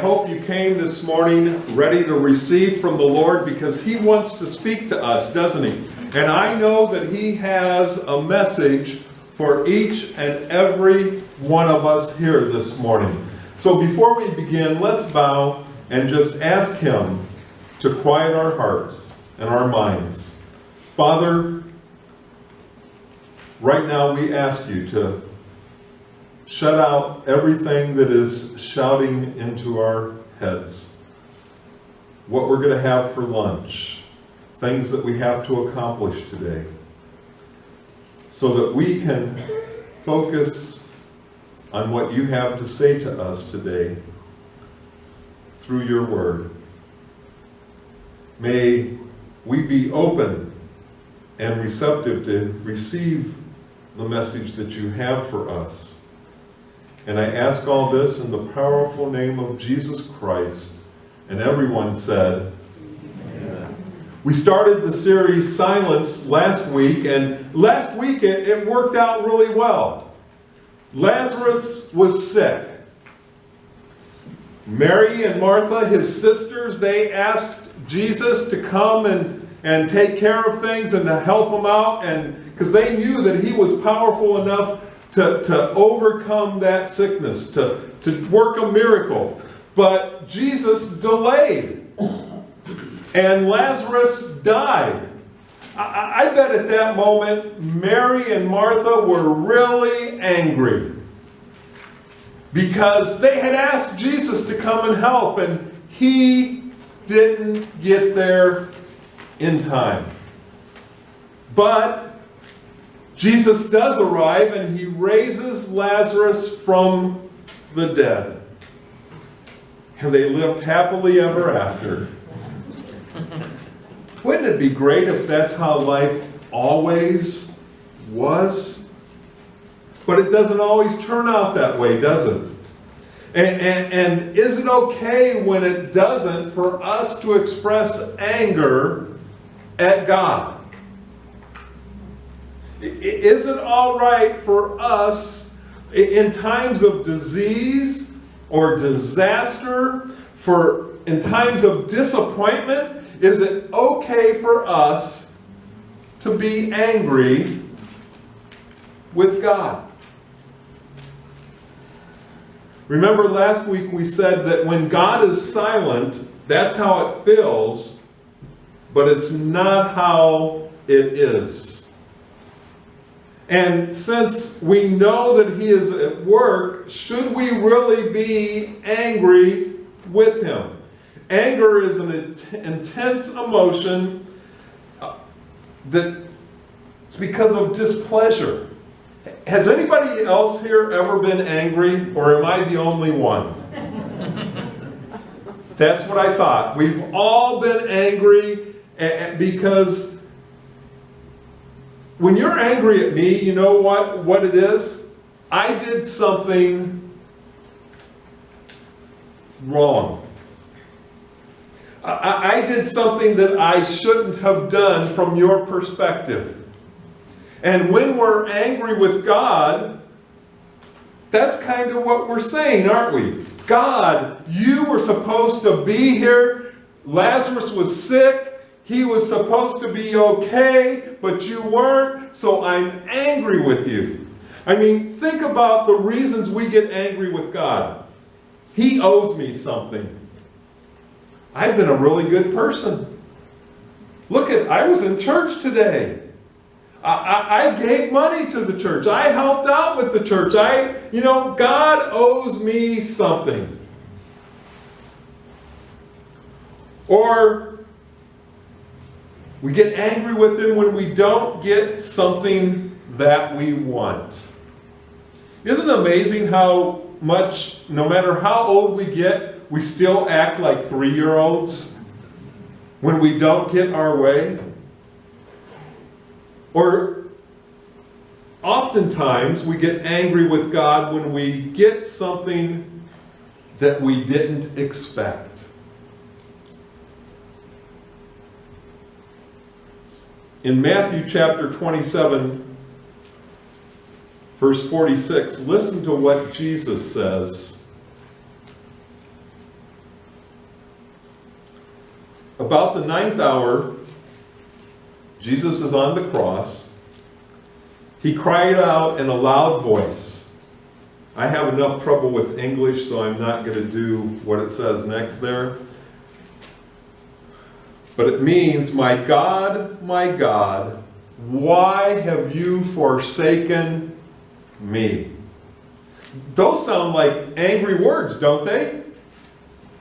hope you came this morning ready to receive from the Lord, because He wants to speak to us, doesn't He? And I know that He has a message for each and every one of us here this morning. So before we begin, let's bow and just ask Him to quiet our hearts and our minds. Father, right now we ask you to shut out everything that is shouting into our heads. What we're going to have for lunch, things that we have to accomplish today, so that we can focus on what you have to say to us today through your word. May we be open and receptive to receive the message that you have for us. And I ask all this in the powerful name of Jesus Christ. And everyone said, Amen. We started the series Silence last week, and last week it worked out really well. Lazarus was sick. Mary and Martha, his sisters, they asked Jesus to come and take care of things and to help them out, and because they knew that he was powerful enough to overcome that sickness, to work a miracle. But Jesus delayed, and Lazarus died. I bet at that moment, Mary and Martha were really angry, because they had asked Jesus to come and help, and he didn't get there in time. But Jesus does arrive, and he raises Lazarus from the dead. And they lived happily ever after. Wouldn't it be great if that's how life always was? But it doesn't always turn out that way, does it? And is it okay when it doesn't for us to express anger at God? Is it all right for us in times of disease or disaster, in times of disappointment, is it okay for us to be angry with God? Remember last week we said that when God is silent, that's how it feels, but it's not how it is. And since we know that he is at work, should we really be angry with him? Anger is an intense emotion that's because of displeasure. Has anybody else here ever been angry, or am I the only one? That's what I thought. We've all been angry because when you're angry at me, you know what it is? I did something wrong. I did something that I shouldn't have done from your perspective. And when we're angry with God, that's kind of what we're saying, aren't we? God, you were supposed to be here. Lazarus was sick. He was supposed to be okay, but you weren't, so I'm angry with you. I mean, think about the reasons we get angry with God. He owes me something. I've been a really good person. I was in church today. I gave money to the church. I helped out with the church. God owes me something. Or we get angry with him when we don't get something that we want. Isn't it amazing how much, no matter how old we get, we still act like 3-year-olds when we don't get our way? Or oftentimes we get angry with God when we get something that we didn't expect. In Matthew chapter 27, verse 46, listen to what Jesus says. About the 9th hour, Jesus is on the cross. He cried out in a loud voice. I have enough trouble with English, so I'm not going to do what it says next there. But it means, my God, why have you forsaken me? Those sound like angry words, don't they?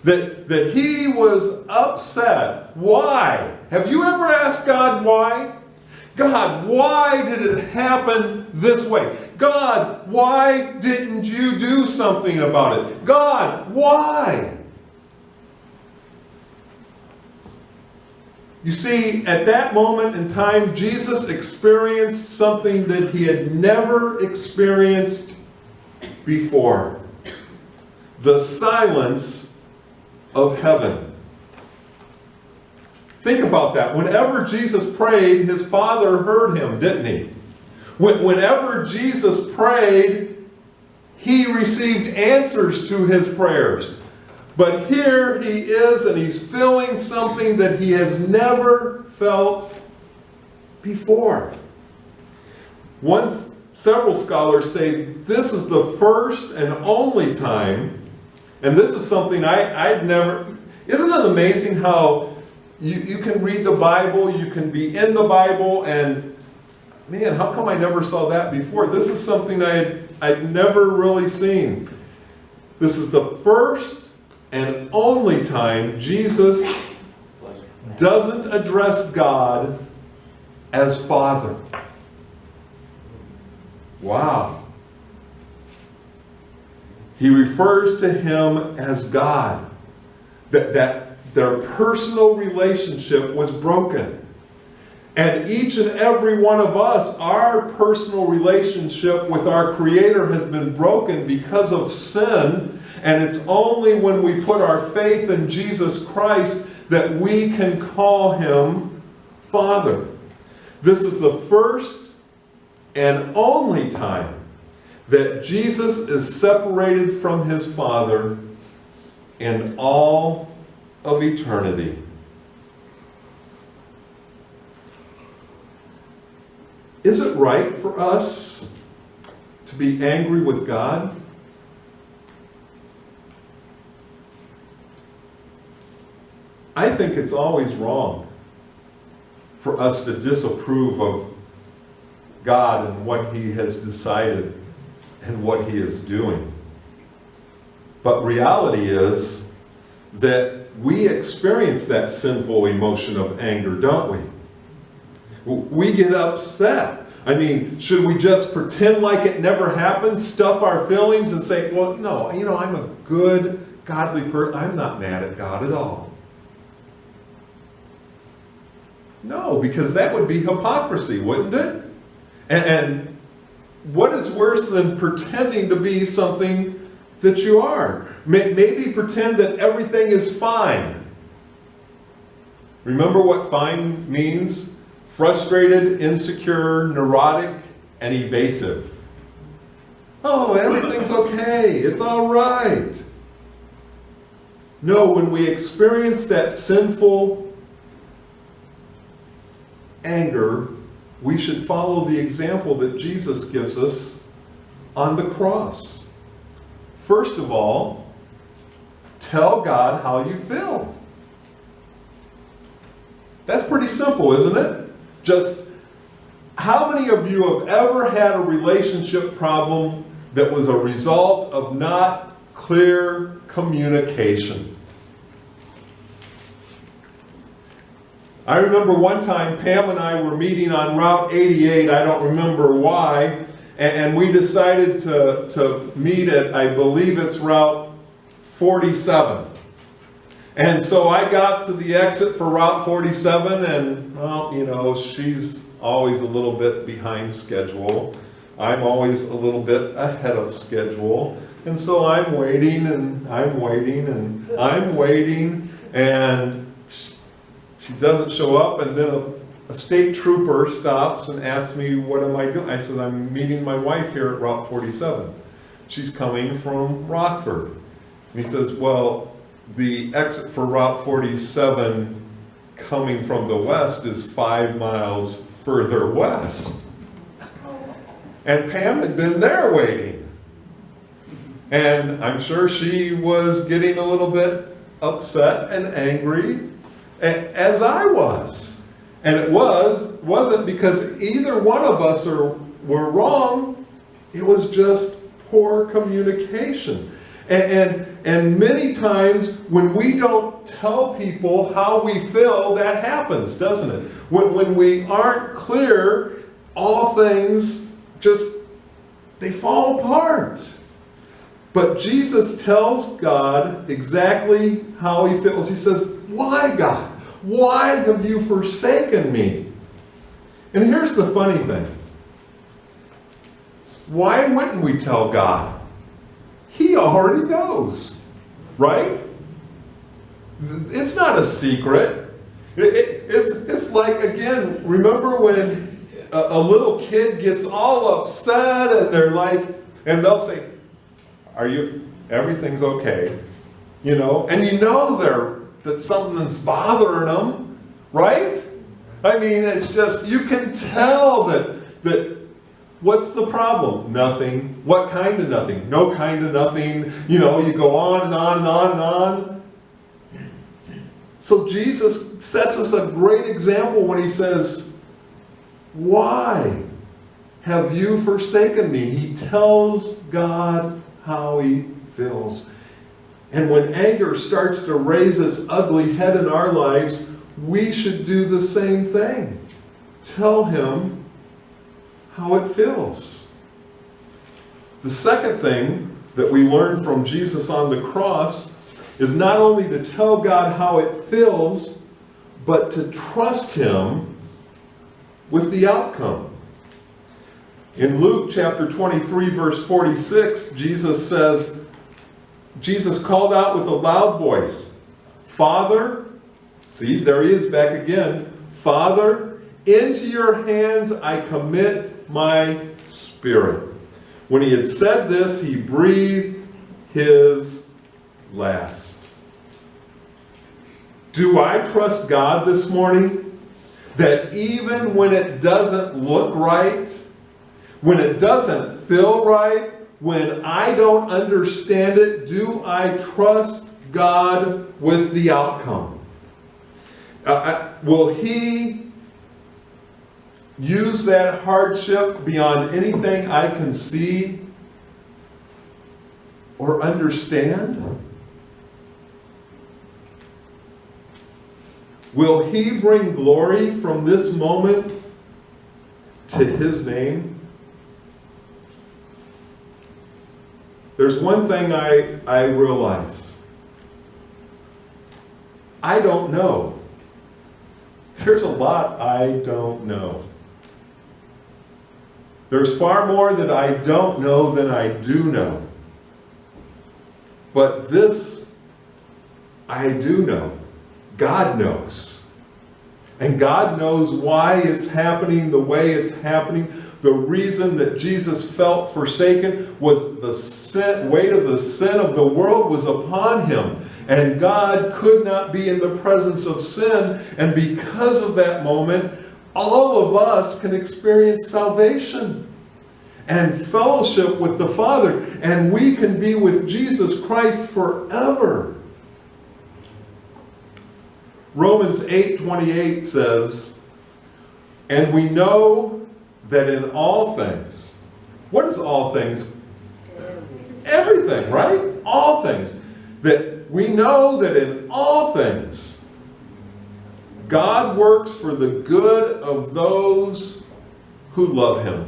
That he was upset. Why? Have you ever asked God why? God, why did it happen this way? God, why didn't you do something about it? God, why? You see, at that moment in time, Jesus experienced something that he had never experienced before. The silence of heaven. Think about that. Whenever Jesus prayed, his Father heard him, didn't he? Whenever Jesus prayed, he received answers to his prayers. But here he is, and he's feeling something that he has never felt before. Several scholars say this is the first and only time, and this is something I'd never... Isn't it amazing how you can read the Bible, you can be in the Bible, and man, how come I never saw that before? This is something I'd never really seen. This is the first and only time Jesus doesn't address God as Father. Wow. He refers to him as God. That their personal relationship was broken. And each and every one of us, our personal relationship with our Creator has been broken because of sin. And it's only when we put our faith in Jesus Christ that we can call him Father. This is the first and only time that Jesus is separated from his Father in all of eternity. Is it right for us to be angry with God? I think it's always wrong for us to disapprove of God and what he has decided and what he is doing. But reality is that we experience that sinful emotion of anger, don't we? We get upset. I mean, should we just pretend like it never happened, stuff our feelings and say, well, no, I'm a good, godly person. I'm not mad at God at all. No, because that would be hypocrisy, wouldn't it? And what is worse than pretending to be something that you are? Maybe pretend that everything is fine. Remember what fine means? Frustrated, insecure, neurotic, and evasive. Oh, everything's okay. It's all right. No, when we experience that sinful anger, we should follow the example that Jesus gives us on the cross. First of all, tell God how you feel. That's pretty simple, isn't it? Just how many of you have ever had a relationship problem that was a result of not clear communication? I remember one time Pam and I were meeting on Route 88, I don't remember why, and we decided to meet at, I believe it's Route 47. And so I got to the exit for Route 47 and, well, she's always a little bit behind schedule. I'm always a little bit ahead of schedule. And so I'm waiting and I'm waiting and I'm waiting, and she doesn't show up, and then a state trooper stops and asks me, what am I doing? I said, I'm meeting my wife here at Route 47. She's coming from Rockford. And he says, well, the exit for Route 47 coming from the west is 5 miles further west. And Pam had been there waiting. And I'm sure she was getting a little bit upset and angry, as I was. And it wasn't because either one of us were wrong. It was just poor communication. And many times when we don't tell people how we feel, that happens, doesn't it? When we aren't clear, all things they fall apart. But Jesus tells God exactly how he feels. He says, "Why, God? Why have you forsaken me?" And here's the funny thing. Why wouldn't we tell God? He already knows, right? It's not a secret. It's like, again, remember when a little kid gets all upset and and they'll say, everything's okay, and that something's bothering them, right? I mean, it's just, you can tell that what's the problem? Nothing. What kind of nothing? No kind of nothing. You go on and on and on and on. So Jesus sets us a great example when he says, "Why have you forsaken me?" He tells God how he feels. And when anger starts to raise its ugly head in our lives, we should do the same thing. Tell him how it feels. The second thing that we learn from Jesus on the cross is not only to tell God how it feels, but to trust him with the outcome. In Luke chapter 23, verse 46, Jesus called out with a loud voice, "Father," see, there he is back again, "Father, into your hands I commit my spirit." When he had said this, he breathed his last. Do I trust God this morning that even when it doesn't look right, when it doesn't feel right, when I don't understand it, do I trust God with the outcome? Will he use that hardship beyond anything I can see or understand? Will he bring glory from this moment to his name? There's one thing I realize. I don't know. There's a lot I don't know. There's far more that I don't know than I do know. But this, I do know. God knows. And God knows why it's happening the way it's happening. The reason that Jesus felt forsaken was the weight of the sin of the world was upon him. And God could not be in the presence of sin. And because of that moment, all of us can experience salvation and fellowship with the Father. And we can be with Jesus Christ forever. Romans 8:28 says, "And we know that in all things," what is all things? Everything, right? All things. That we know that in all things, God works for the good of those who love him.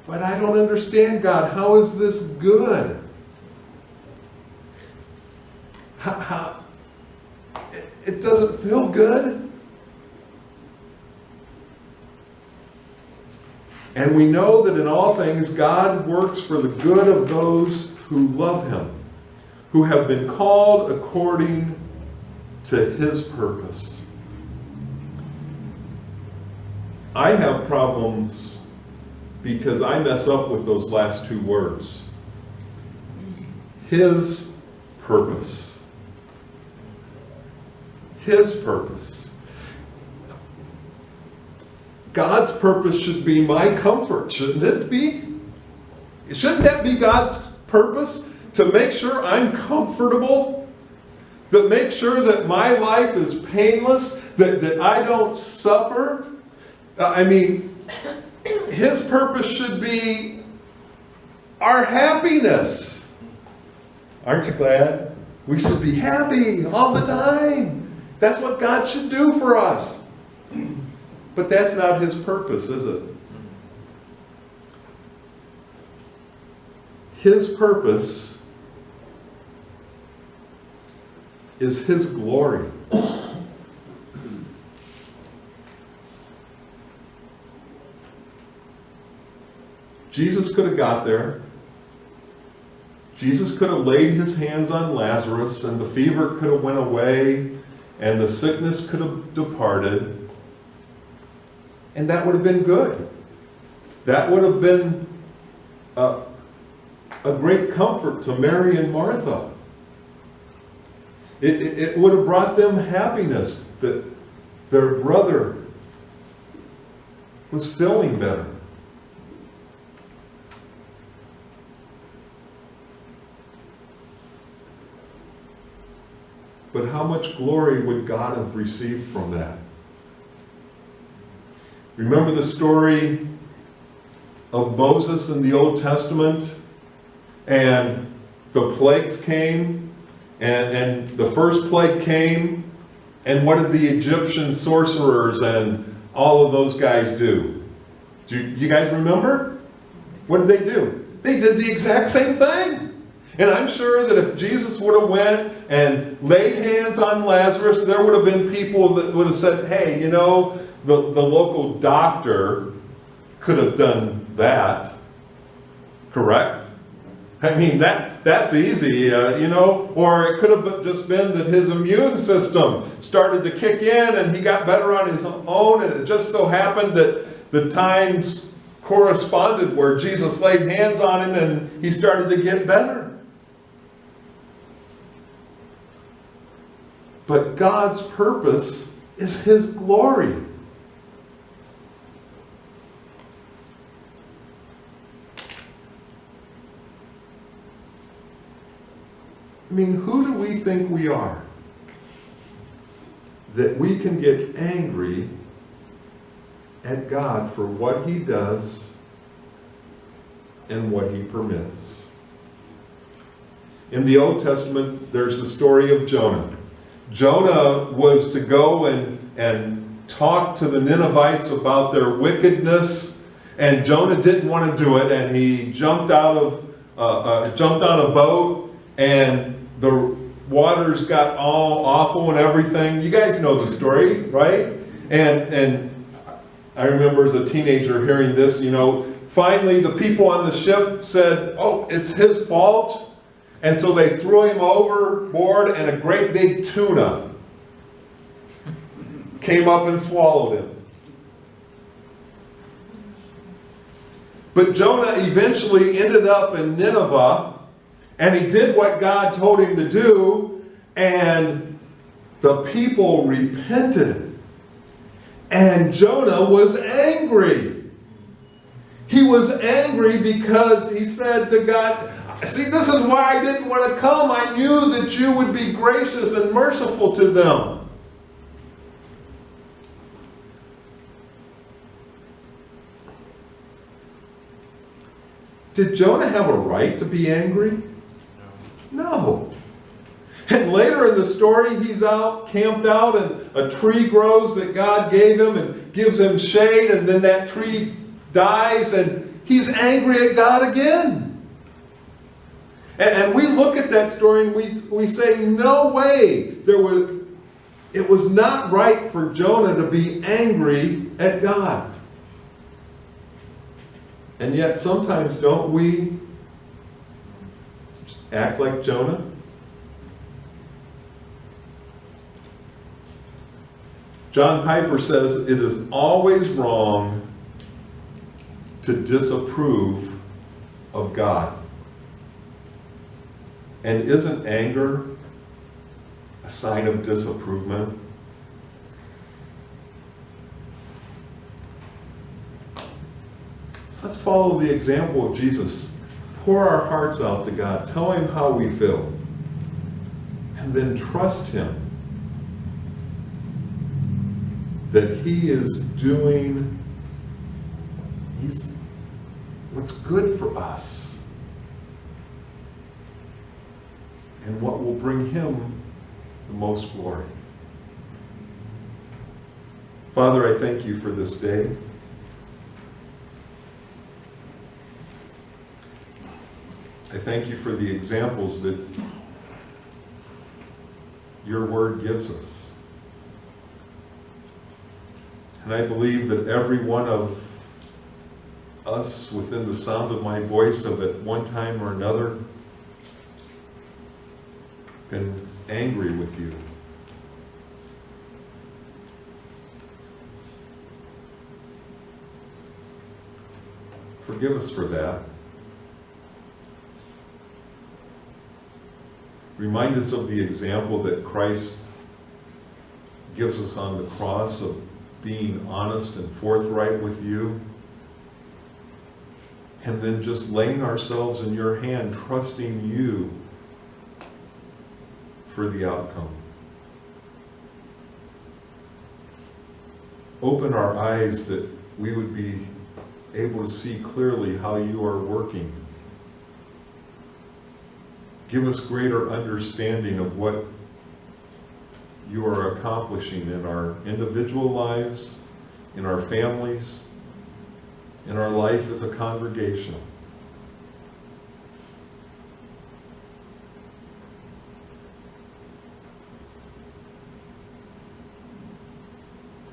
But I don't understand, God. How is this good? It doesn't feel good. And we know that in all things God works for the good of those who love him, who have been called according to his purpose. I have problems because I mess up with those last two words. His purpose. His purpose. God's purpose should be my comfort, shouldn't it be? Shouldn't that be God's purpose? To make sure I'm comfortable? To make sure that my life is painless? That I don't suffer? His purpose should be our happiness. Aren't you glad? We should be happy all the time. That's what God should do for us. But that's not His purpose, is it? His purpose is His glory. Jesus could have got there. Jesus could have laid His hands on Lazarus, and the fever could have went away, and the sickness could have departed. And that would have been good. That would have been a great comfort to Mary and Martha. It would have brought them happiness that their brother was feeling better. But how much glory would God have received from that? Remember the story of Moses in the Old Testament? And the plagues came, and the first plague came, and what did the Egyptian sorcerers and all of those guys do? Do you guys remember? What did they do? They did the exact same thing. And I'm sure that if Jesus would have went and laid hands on Lazarus, there would have been people that would have said, hey, the local doctor could have done that. Correct? That's easy, or it could have just been that his immune system started to kick in and he got better on his own, and it just so happened that the times corresponded where Jesus laid hands on him and he started to get better. But God's purpose is His glory. Who do we think we are that we can get angry at God for what He does and what He permits? In the Old Testament, there's the story of Jonah. Jonah was to go and talk to the Ninevites about their wickedness, and Jonah didn't want to do it, and he jumped on a boat, and the waters got all awful and everything. You guys know the story, right? And I remember as a teenager hearing this, finally the people on the ship said, oh, it's his fault. And so they threw him overboard, and a great big tuna came up and swallowed him. But Jonah eventually ended up in Nineveh, and he did what God told him to do, and the people repented. And Jonah was angry. He was angry because he said to God, see, this is why I didn't want to come. I knew that you would be gracious and merciful to them. Did Jonah have a right to be angry? No. And later in the story, he's out, camped out, and a tree grows that God gave him and gives him shade, and then that tree dies, and he's angry at God again. And we look at that story and we say, no way, it was not right for Jonah to be angry at God. And yet sometimes don't we act like Jonah? John Piper says it is always wrong to disapprove of God. And isn't anger a sign of disapproval? Let's follow the example of Jesus. Pour our hearts out to God. Tell him how we feel. And then trust him that he is doing what's good for us and what will bring him the most glory. Father, I thank you for this day. I thank you for the examples that your word gives us. And I believe that every one of us within the sound of my voice have at one time or another been angry with you. Forgive us for that. Remind us of the example that Christ gives us on the cross of being honest and forthright with you, and then just laying ourselves in your hand, trusting you for the outcome. Open our eyes that we would be able to see clearly how you are working. Give us greater understanding of what you are accomplishing in our individual lives, in our families, in our life as a congregation.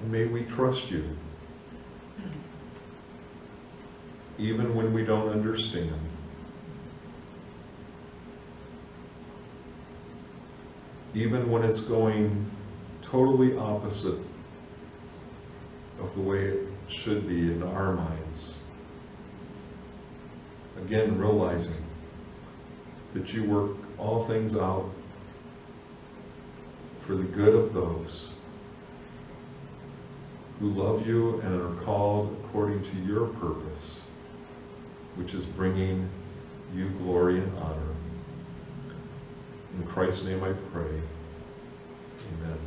And may we trust you, even when we don't understand. Even when it's going totally opposite of the way it should be in our minds. Again, realizing that you work all things out for the good of those who love you and are called according to your purpose, which is bringing you glory and honor. In Christ's name I pray. Amen.